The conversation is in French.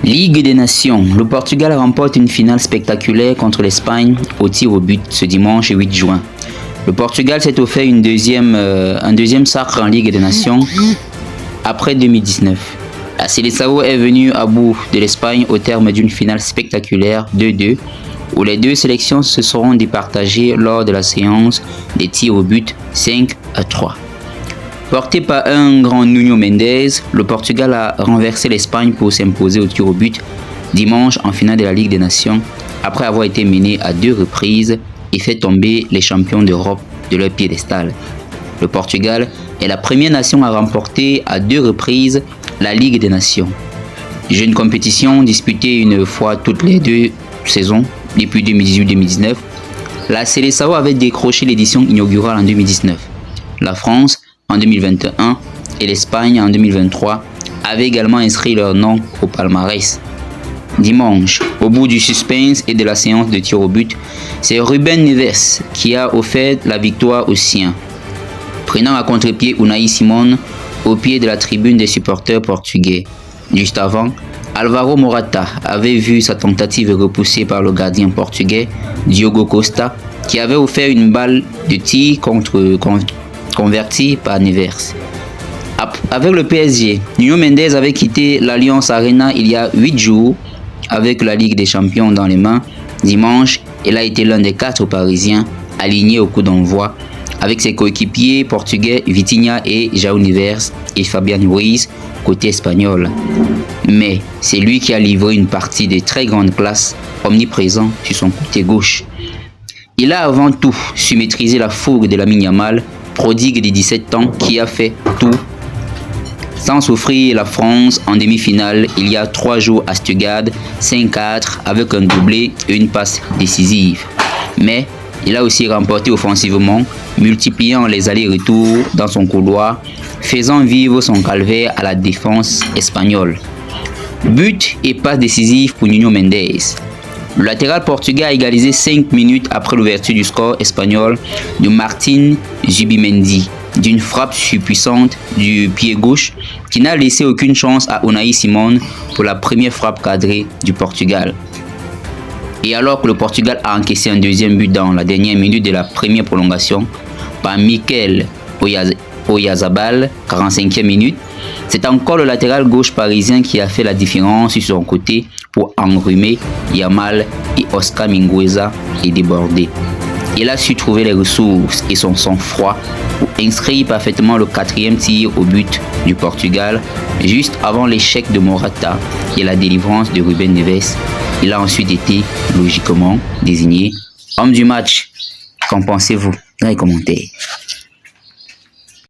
Ligue des Nations. Le Portugal remporte une finale spectaculaire contre l'Espagne au tir au but ce dimanche 8 juin. Le Portugal s'est offert un deuxième sacre en Ligue des Nations après 2019. La Seleção est venue à bout de l'Espagne au terme d'une finale spectaculaire 2-2 où les deux sélections se seront départagées lors de la séance des tirs au but 5-3. Porté par un grand Nuno Mendes, le Portugal a renversé l'Espagne pour s'imposer au tir au but dimanche en finale de la Ligue des Nations après avoir été mené à 2 reprises et fait tomber les champions d'Europe de leur piédestal. Le Portugal est la première nation à remporter à 2 reprises la Ligue des Nations. Jeune compétition disputée une fois toutes les 2 saisons depuis 2018-2019, la Seleção avait décroché l'édition inaugurale en 2019. La France en 2021 et l'Espagne en 2023 avaient également inscrit leur nom au palmarès. Dimanche, au bout du suspense et de la séance de tir au but, c'est Ruben Neves qui a offert la victoire aux siens. Prenant à contre-pied Unai Simon au pied de la tribune des supporters portugais. Juste avant, Alvaro Morata avait vu sa tentative repoussée par le gardien portugais Diogo Costa qui avait offert une balle de tir convertie par Neves. Avec le PSG, Nuno Mendes avait quitté l'Allianz Arena il y a 8 jours avec la Ligue des Champions dans les mains. Dimanche, il a été l'un des 4 Parisiens alignés au coup d'envoi avec ses coéquipiers portugais Vitinha et João Neves et Fabian Ruiz côté espagnol. Mais c'est lui qui a livré une partie de très grande classe, omniprésent sur son côté gauche. Il a avant tout su maîtriser la fougue de Lamine Yamal, prodigue de 17 ans qui a fait tout sans souffrir la France en demi-finale il y a 3 jours à Stuttgart 5-4 avec un doublé et une passe décisive. Mais il a aussi remporté offensivement, multipliant les allers-retours dans son couloir, faisant vivre son calvaire à la défense espagnole. But et passe décisive pour Nuno Mendes. Le latéral portugais a égalisé 5 minutes après l'ouverture du score espagnol de Martin Zubimendi d'une frappe surpuissante du pied gauche qui n'a laissé aucune chance à Unai Simon pour la première frappe cadrée du Portugal. Et alors que le Portugal a encaissé un deuxième but dans la dernière minute de la première prolongation par Mikel Oyarzabal, 45e minute, c'est encore le latéral gauche parisien qui a fait la différence sur son côté pour enrhumer Yamal et Oscar Mingueza et déborder. Il a su trouver les ressources et son sang-froid pour inscrire parfaitement le 4e tir au but du Portugal juste avant l'échec de Morata et la délivrance de Ruben Neves. Il a ensuite été logiquement désigné homme du match. Qu'en pensez-vous dans les commentaires?